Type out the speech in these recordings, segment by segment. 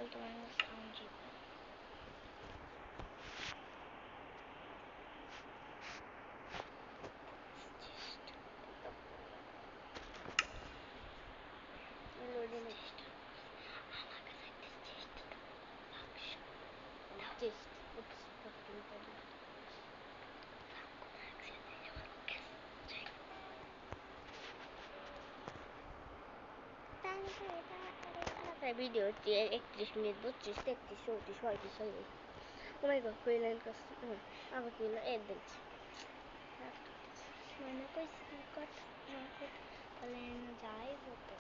বলতে পারেন sound zip video 31 minute 32 33 34 35 36 Oh my god, freelance customer. আবার কি হলো এর দেখছি মানে কইছি কথা না কথা তাহলে যাই হতো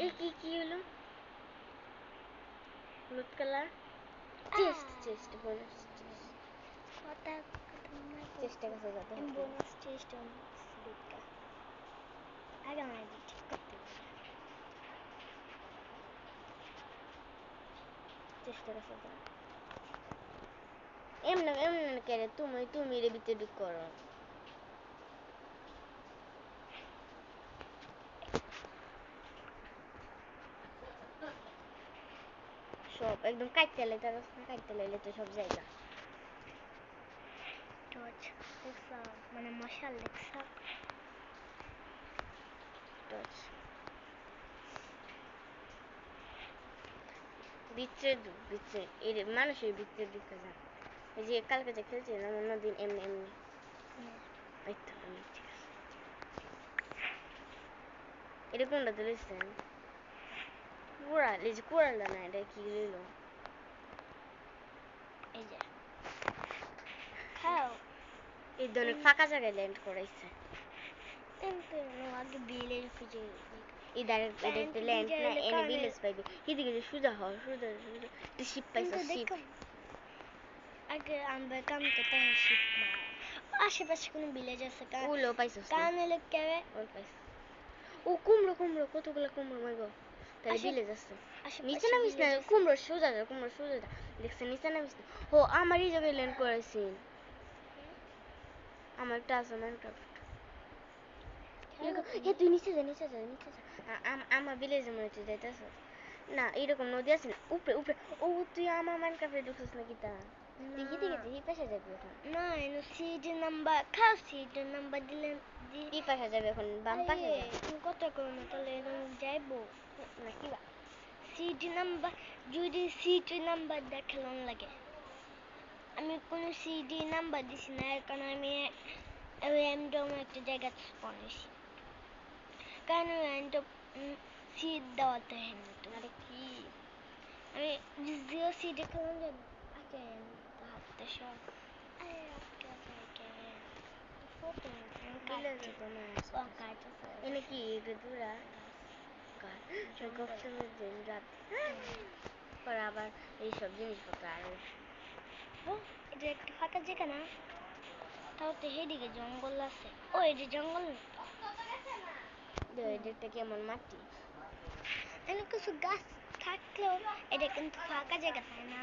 এই কি হলো হলুদ কালার চেস্ট বোনাস কথা চেষ্টা কাছে যাতে বোনাস চেস্ট দেখা আগে আমার ঠিক করতে চেষ্টা কাছে যাও এমন করে তুমি এর ভিতরে করো সব একদম কাটতে লাইলে তো সব জায়গা টর্চ দেখছা মানে মশাল দেখছা টর্চ বিচ্ছেদ এর মানুষের বিচ্ছেদ দিতে যান এই যে কালকে যে খেলছিলাম অন্যদিন এমনি এই তো ঠিক আছে এটা কোনটা তুলেছেন কোরাল না এটা কি রইল এই যে হ্যাঁ এই ধরনের ফাঁকা জায়গায় ল্যান্ড করাইছে আগে বিলের খুঁজে ইদারে ল্যান্ড না এনে ভিলেজ পাইবে এদিকে যে সোজা হওয়া সোজা শিপ পাইছে শিপ আগে আমরা কাম করতে শিপ আশেপাশে কোনো ভিলেজ আছে ওলো পাইছো কানে লেগে ওল পাইছো ও কুমড়ো কতগুলো কুমড়ো মাই গো তাহলে ভিলেজ আছে নিচে নামিস না কুমড়ো সোজা দেখছেন নিচে নামিস না ও আমার এই জায়গায় ল্যান্ড করাইছি আমার একটা আছে মাইনক্রাফট তুই নিচে যা আমার ভিলেজে মনে হচ্ছে যাইতেছ না এরকম নদী আছে না উপরে ও তুই আমার মাইনক্রাফটে ঢুকছিস নাকি তা তুই এই পাশে যাবি এখন না এনো সিড নাম্বার খাও সিড নাম্বার দিলেন এই পাশে যাবে এখন বাম পাশে তুমি কত করো না তাহলে এরকম যাইবো না কি বা সিড নাম্বার যদি সিড নাম্বার দেখালাম লাগে আমি কোনো সিডি নাম্বার দিছি না এর কারণে আমি র্যান্ডম একটা জায়গা স্পন হয়েছি কারণ র্যান্ডম সিড দেওয়াতে হয় না তোমার কি আমি জিরো সিডে খেলাম জানো আগে হাতটা সব এনে কি দূরা পর আবার এইসব জিনিসপত্র আর এটা একটা ফাঁকা জায়গা না তাও তো সেদিকে জঙ্গল আছে ও এটা জঙ্গল এটা কেমন মাটি এনে কিছু গাছ থাকলেও এটা কিন্তু ফাঁকা জায়গা তাই না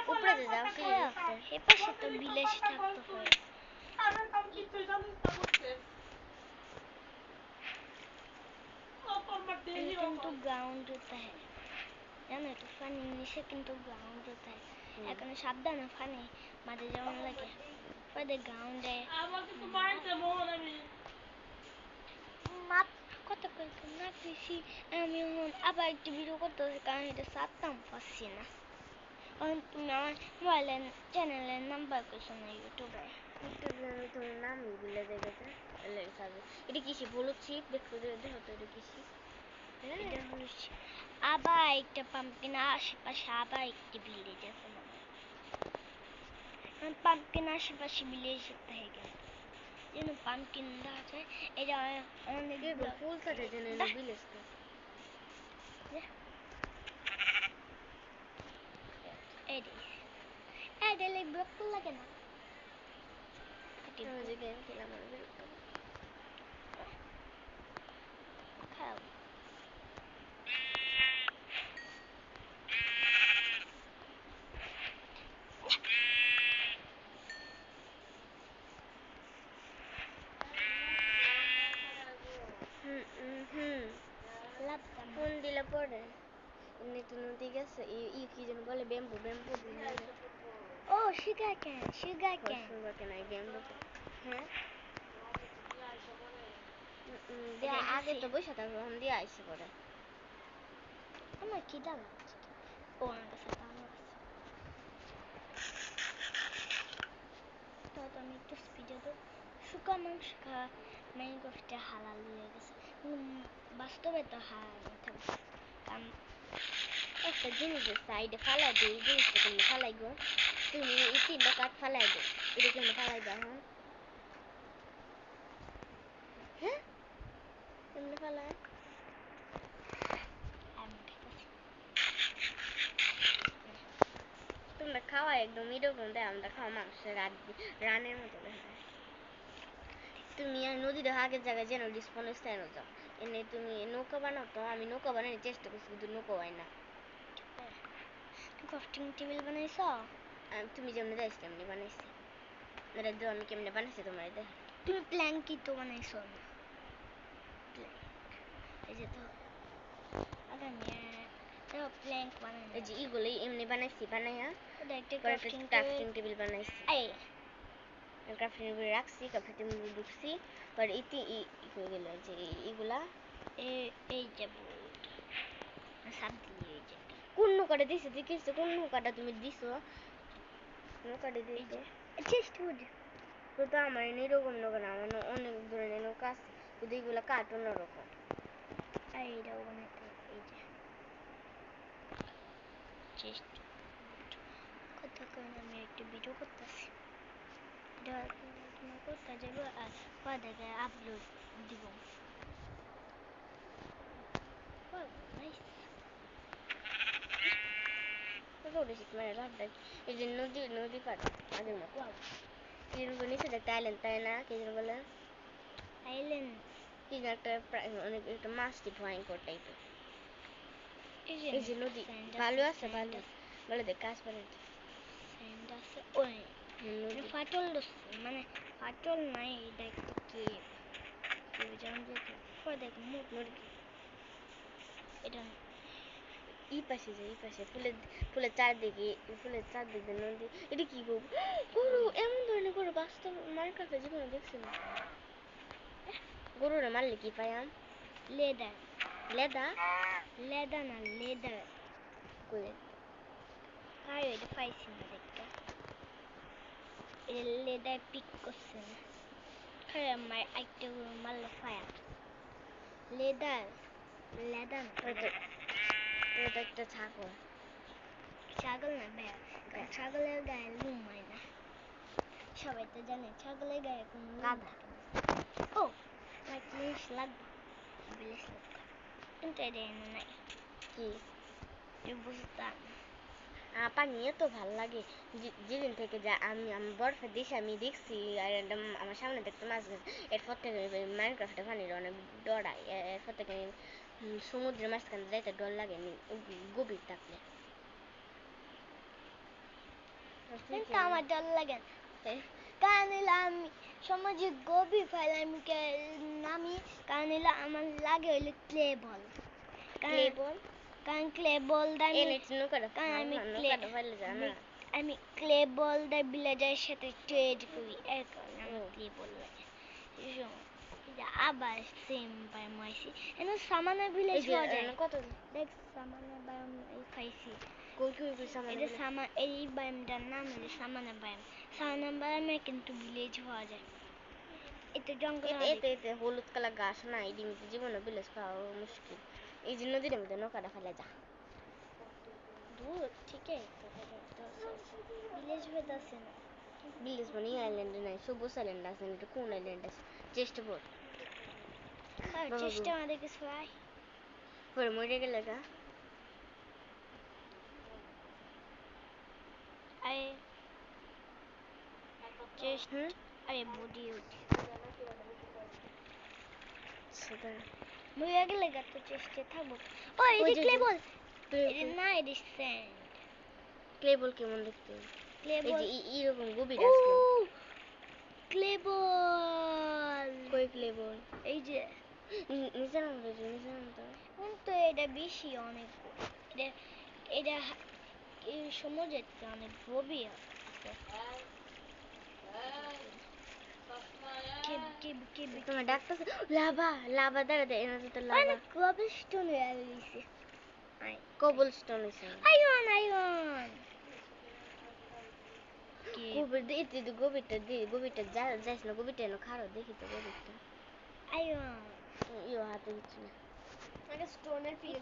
উপরে যাও সে পাশে তো ভিলেজ থাকতে হয় কিন্তু গ্রাউন্ড होता है জানো তো ফানি নিচে কিন্তু গ্রাউন্ড होता है এখন সাবধানে ফানি মাঝে যেমন লাগে পরে গ্রাউন্ডে মাপ কত করে না কইছি আমি আবার একটু ভিডিও করতে কারণ এটা সারতাম পারছি না কারণ তুমি আমার মোবাইলের চ্যানেলের নাম্বার কইছো না ইউটিউবে তোমার নাম দিলে দেখেছে এটা কিসে বলছি দেখো দেখো তো এটা কিসে এটা হলো আবার একটা পাম্পকিন আশেপাশে আবার একটি ভিলেজ আছে মনে হয় পাম্পকিন আশেপাশে ভিলেজ হয়ে গেল যেন পাম্পকিন আছে এটা অনেক ফুল থাকে যেন ভিলেজটা এটা ব্লক লাগে না যে গেম খেলাম খাও ফোন তো নদী গেছে কি যেন বলে ব্যাম্বু ও সুগার ক্যান নাই ব্যাম্বু হ্যাঁ আগে তো বসে থাকবো এখন দিয়ে আইসি পরে আমার খিদা লাগছে ও আমার কাছে তো আমি একটু স্পিডে তো শুকা মাংস খাওয়া মাইনক্রাফটে হালাল হয়ে গেছে বাস্তবে তো হালাল থাকবে কারণ একটা জিনিসের সাইডে ফালাই দিই এই জিনিসটা তুমি ফালাই গো তুমি এই তিনটা কাঠ ফালাই দো এটা কেমন ফালাই দাও এখন হ্যাঁ কেমনে ফালাই তোমরা খাওয়া একদম এরকম দেয় আমরা খাওয়া মাংস রানের মতো তুমি আর নদীর আগের জায়গায় যেন রিসপন্স তেন যাও এনে তুমি নৌকা বানাও তো আমি নৌকা বানানোর চেষ্টা করছি কিন্তু নৌকা হয় না ক্রাফটিং টেবিল বানাইছ তুমি যেমনি দেখ তেমনি বানাইছি মেরে দো আমি কেমনে বানাইছি তোমার দেখ তুমি প্ল্যাঙ্কি তো বানাইছ না এই যে তো আগে আমি প্ল্যাঙ্ক বানাই এই যে এগুলো এমনি বানাইছি বানাইয়া একটা ক্রাফটিং টেবিল বানাইছি ক্রাফটিং টেবিল রাখছি ক্রাফটিং টেবিল ঢুকছি পরে ইতি হয়ে গেল যে এগুলা এই যে সাত দিয়ে এই যে কোন নৌকাটা দিছো দেখিছো কোন নৌকাটা তুমি দিছো নৌকাটা দিয়েছো চেষ্টা করি তো আমার এরকম নৌকা না আমার অনেক ধরনের নৌকা আছে কিন্তু এগুলো কাঠ অন্যরকম এইটাও বানাইতে এই যে চেষ্টা কথা কারণ আমি একটা ভিডিও করতেছি করতে যাবো আর পরে আপলোড দিব এই যে নদী পার আগের মতো নিচে দেখতে আইলেন তাই না কি যেন বলে আইল্যান্ড কি যেন একটা অনেক একটা মাছটি ভয়ঙ্কর টাইপের এই যে নদী ভালো আছে ভালো বলে দেখ কাজ করে ওই ফাটল মানে ফাটল নাই দেখ কি দেখ মুখ মুরগি এটা এই পাশে ফুলের চারদিকে নদী এটা কি গরু এমন ধরনের গরু বাস্তব মার কাছে জীবনে দেখছি না গরুরা মারলে কি পাই আম লেদা না লেদার আর এটা পাইছি না দেখতে এটা লেদার পিক করছে না খায় আমার একটা গরু মারলে পায়াম লেদার না এটা একটা ছাগল না ভাইয়া ছাগলের গায়ে লুম হয় না সবাই তো জানে ছাগলের গায়ে কোনো লুম থাকে না ও আমার জিনিস লাগবে কিন্তু এটা এনে নাই কি বুঝতাম পানি এত ভাল লাগে যেদিন থেকে যা আমি বরফের দেশে আমি দেখছি আর আমার সামনে দেখতে মাছ গেছে এরপর থেকে মাইনক্রাফটে পানির অনেক ডরাই এরপর থেকে সমুদ্রের মাঝখানে যাইতে ডর লাগে গভীর থাকলে আমার ডর লাগে কারণ আমি সমাজে গভীর ফেলে আমি নামি কারণ আমার লাগে হইলে ক্লে বল কারণ ক্লে বল আমি ক্লে বল দা ভিলেজের সাথে ট্রেড করি এর কারণে আমার ক্লে বল লাগে আবার সেম বাই মাইসি এন সামানা ভিলেজ হওয়া যায় কত দেখ সামানা বায়াম পাইছি এটা এই বায়ামটার নাম হলো সামানা বায়ামে কিন্তু ভিলেজ হওয়া যায় এটা জঙ্গল এতে হলুদ কালার ঘাস না এই জীবনে ভিলেজ পাওয়া মুশকিল এই যে নদীর মধ্যে নৌকাটা ফেলে যা দূর ঠিকই ভিলেজ হইতাছে না ভিলেজ মানে আইল্যান্ডে নাই সবুজ আইল্যান্ড আছে এটা কোন আইল্যান্ড আছে চেষ্টা কর চেষ্টা আমাদের কিছু আয় পরে মরে গেলে গা আরে চেষ্টা আরে বডি মরে গেলে গা তো চেষ্টা থাকবো ও এই যে ক্লে বল না এটা স্যান্ড ক্লে বল কেমন দেখতে ক্লে বল এই যে এরকম গভীর আছে ক্লে বল কই ক্লে বল এই যে নিচে নামতে তো এটা বেশি অনেক এটা এই সমুদ্রের চেয়ে অনেক গভীর আছে। তোমার ডাকতেছে লাভা লাভা দাঁড়া দেয় এনে তো লাভা কবলস্টোন রয়েছে। কবলস্টোন হইছে আইরন গভীরটা যাইস না গভীরটা এনে খারো দেখি তো গভীরটা আইরন ইও হাতে কিছু না মানে স্টোনের পিক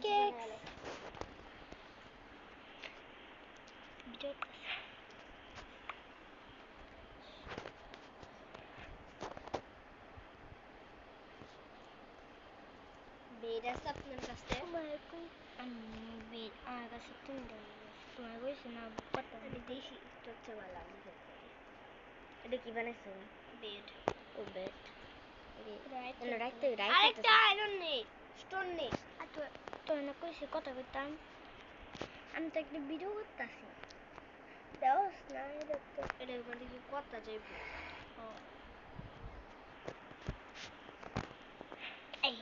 বেড আছে আপনার কাছে? আমার কাছে তিনটা তোমার কইছি না কত দেখি হচ্ছে ভালো লাগে। এটা কি বানাইছো বেড ও বেড আরেকটা আয়রন নেই স্টোন নেই আর তো না কইছি কথা কইতাম আমি তো একটা ভিডিও করতেছি দেওস না এটা তো এটা মানে কি কথা যাইব এই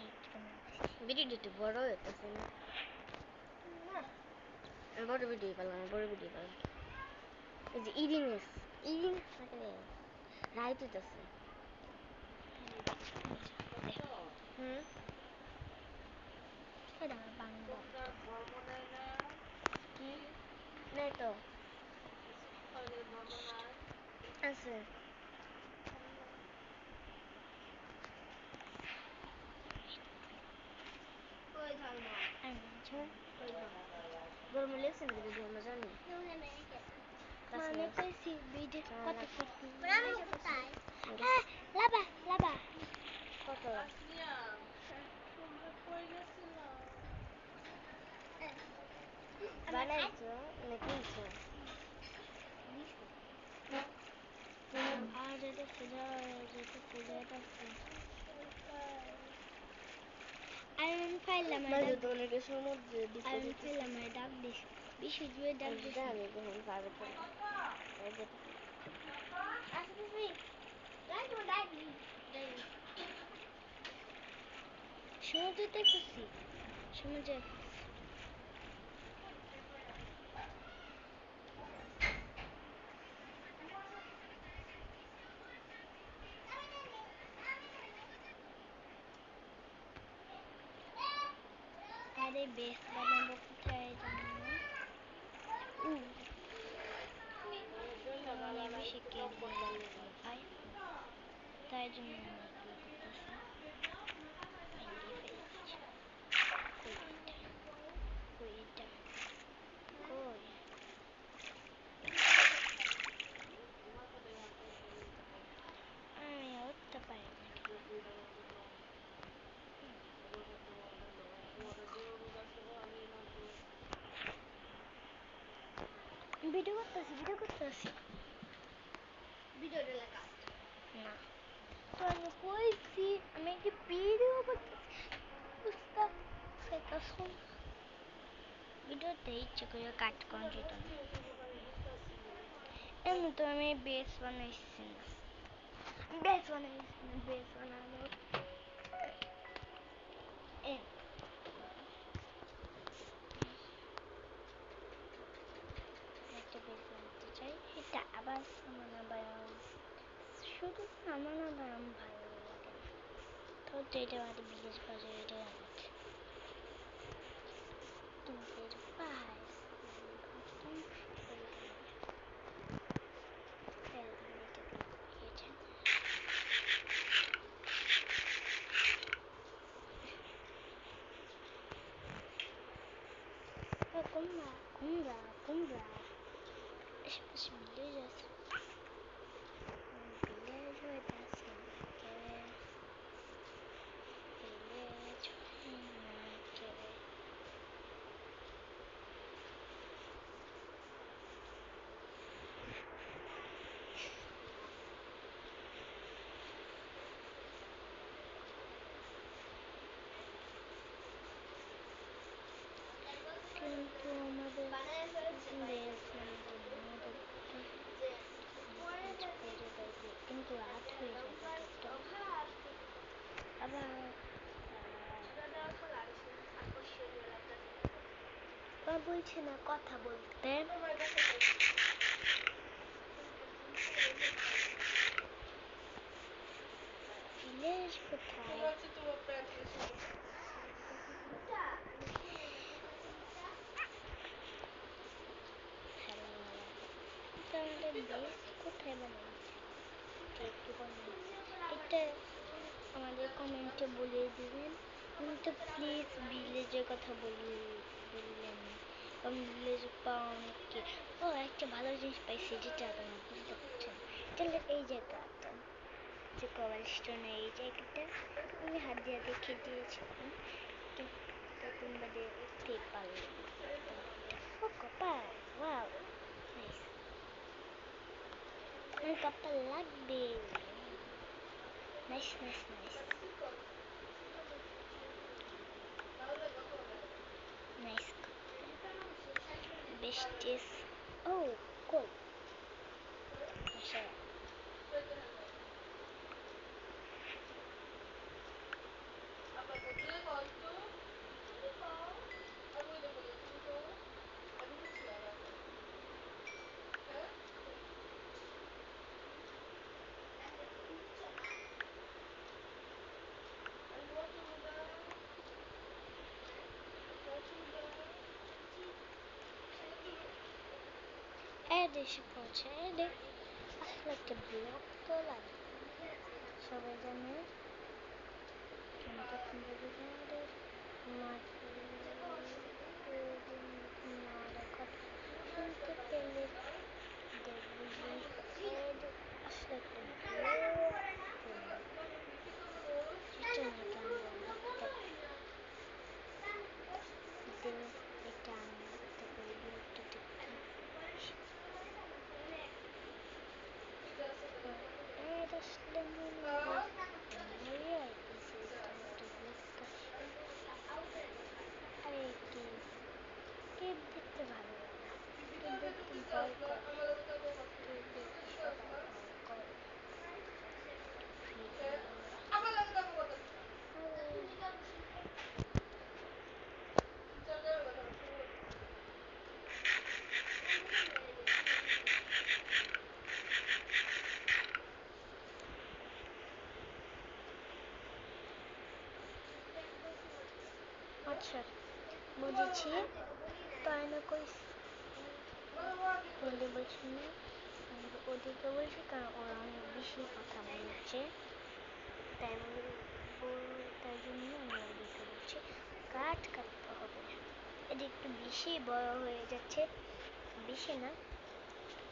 ভিডিওটা একটু বড় হইতেছে না বড় ভিডিও পেলাম এই যে ইরিনেস থাকে রে রাইট হইতেছে এটা বাংলা কি নাই তো আছে ধর্ম লেখছেন কিন্তু ধর্ম জানি মানে কইছি ভিডিও কত করছি লাবা লাবা কত বানাইছো না কিনছো আর এটা ফেরা আয়রন ফাইলাম তোকে সমুদ্রে আয়রন ফাইলাম ডাক দিস বিশু জুয়ে ডাক দিস জানি যখন পাবে তো সমুদ্রতে খুশি সমুদ্রে আরে বেশ বানাবো কোথায় জানো মানে বেশি কে পায় তাই জন্য ভিডিও করতেছি ভিডিওটা লেখা না তো আমি কইছি আমি কি ভিডিও করতেছি বুঝতে সেটা ভিডিওতে ইচ্ছে করে কাট কোন যেত না এমনি তো আমি বেস বানাইছি না বেস বানানো একটা বেস বানাতে চাই এটা আবার সামানা বানাম শুধু সামানা বানাম ভালো লাগে না তো যেটা আমাদের বিদেশ বাজারে এটা আনছে তোমাদের পাস কুমড়া আশেপাশে ভিলেজ আছে ভিলেজ হইতাছে ভিলেজ কিন্তু আমাদের কিন্তু রাত হয়ে যাবে আবার মা বলছে না কথা বলতে। ভিলেজ কোথায়? এটা আমাদের বেস কোথায় বানাইছে? একটু এটা আমাদের কমেন্টে বলে দিবেন। কিন্তু প্লিজ ভিলেজের কথা বললেন না, কারণ ভিলেজে পাওয়া অনেককে। ও একটা ভালো জিনিস পাইছি যেটা তোমরা বুঝতে পারছো না। তাহলে এই জায়গাটা যে কভার স্টোনে এই জায়গাটা আমি হাত দিয়ে দেখে দিয়েছিলাম, কিন্তু তোমরা দেখতে পারলে না। ও কপাল, ওয়াও নাইস। আমার কপাল লাগবে। Nice nice nice nice besties. Oh, cool. Masya. এসে পৌঁছে আসলে একটা বিরক্ত লাগে সবাই জানে, কিন্তু আমাদের মায়ের কথা শুনতে পেলে দেখবি আসলে একটা বিরক্ত লাগে। এটা নাকি আমরা লিখতে পারি, এটা আমি লিখতে পারি বিরক্তটা কি। এটা আসলে মনে হয় মরিয়া গেছে, এটা একটা বিরক্ত। আরে কি কেক দেখতে ভালো লাগে, কেক দেখতে ভয় করে, কেক দেখতে সবাই ভয় করে। আচ্ছা বুঝেছি, তাই না কইস ওদের বলছি না, ওদেরকে বলছি কারণ ওরা অনেক বেশি কথা বলছে, তাই তাই জন্য আমি ওদেরকে বলছি কাটতে হবে না। এটা একটু বেশি বড় হয়ে যাচ্ছে, বেশি না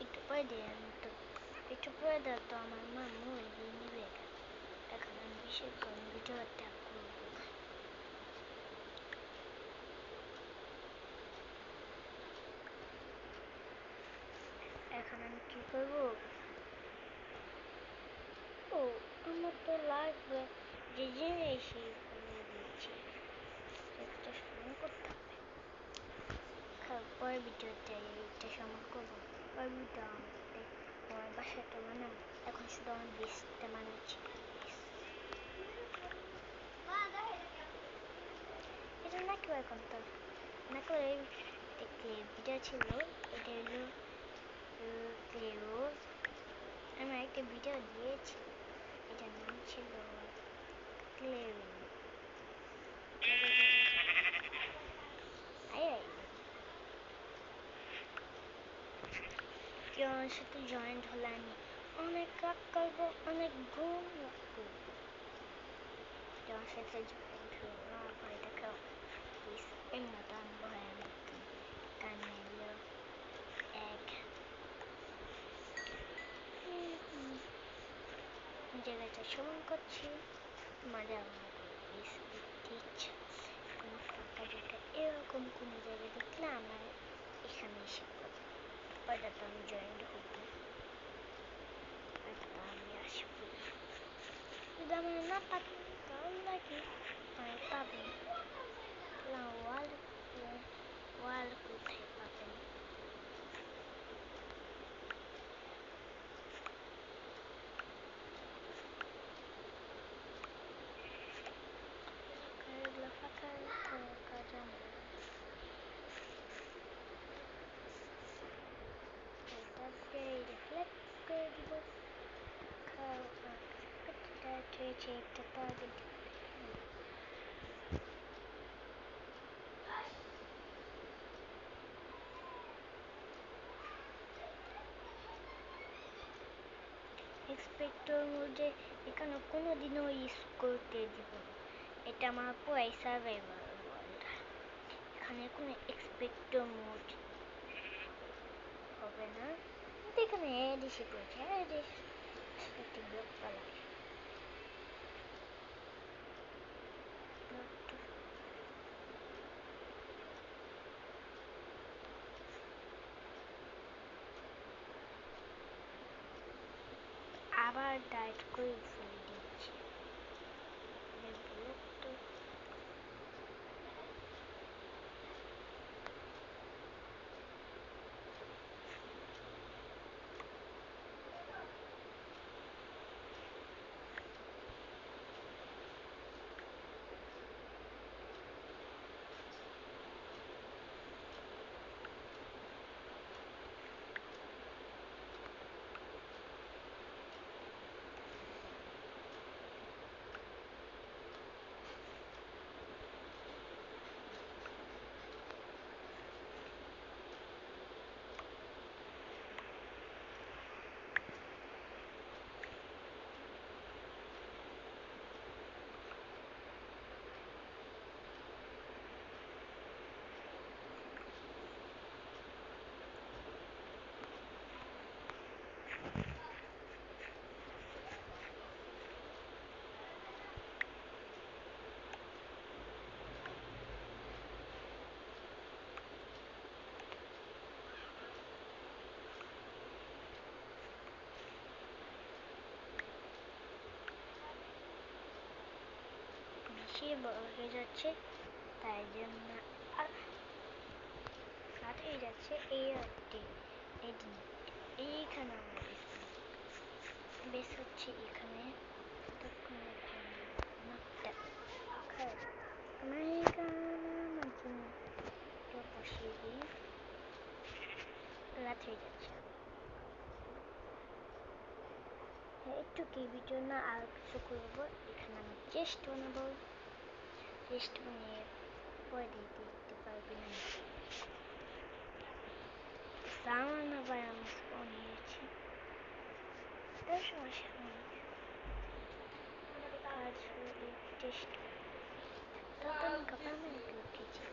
একটু পরে দিয়ে একটু পরে দেওয়া তো আমার মা মুরগি নিবে। এখন আমি বেশিক্ষণ ভিডিওটা করবো না। এখন আমি কি করবো? ও আমার তো লাগবে যে জিনিসই বলে দিচ্ছি, একটা সমান করতে হবে। পরের ভিডিওতে এইটা সমান করবো, পরের ভিডিও আমার বাসাটা বানাবো। এখন শুধু আমার বেসটা বানাচ্ছি। এটা না কেউ করতে হবে না করে একটি ভিডিও ছিল, এটা হলো রোজ। আমি একটা ভিডিও দিয়েছি, এটার নাম ছিল ক্লেরিং। কেউ আমার সাথে জয়েন্ট হলে আমি অনেক রাগ করবো, অনেক ঘুম করবো। কেউ আমার সাথে জয়েন্ট হলো না, ভয় দেখাও প্লিজ। এমনি তো আমি ভয়ের মতন কানেলো এক জায়গাটা সমান করছি। তোমাদের আমার প্লিজ দেখতে ইচ্ছা, কোনো ফাঁকা জায়গা এরকম কোনো জায়গা দেখলে আমার এখানে এসে পড়বে, ওটা তো আমি জয়েন্ট হবো, ওটা তো আমি আসবো। যদি আমার না পারি তাহলে নাকি আমি পাবেন, ওয়াল কোথায় পাবেন? ফাঁকা কাজ আমার হয়েছে একটা টার্গেট। এক্সপেক্টর মোডে এখানে কোনোদিনও ইউজ করতে দিব না, এটা আমার পুরাই সার্ভাইভাল ওয়ার্ল্ড। এখানে কোনো এক্সপেক্টর মোড হবে না। কিন্তু এখানে অ্যাড এসে পড়েছে, অ্যাড একটি বিরক্ত লাগে। আবার ডায়েট করে ফেলে দিচ্ছে, বিরক্ত। বেশি বড় হয়ে যাচ্ছে, তাই জন্য রাত হয়ে যাচ্ছে। এই রাতটি এইখানে আমরা বেশ হচ্ছে এখানে। তখন নাকটা খারাপ, আমার জন্য বসিয়ে দিই। রাত হয়ে যাচ্ছে, একটু কি ভিডিও না আর কিছু করবো। এখানে আমি চেস্ট বানাবো, চেস্ট বানিয়ে পরে দিতে পারবি না। সামান আবার আমি স্পন নিয়েছি, তার সমস্যা নেই। কাজ হলো এই চেস্ট, তত আমি পার্মানেন্টলি উঠেছি।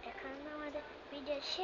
এখন আমাদের ভিডিও শেষ।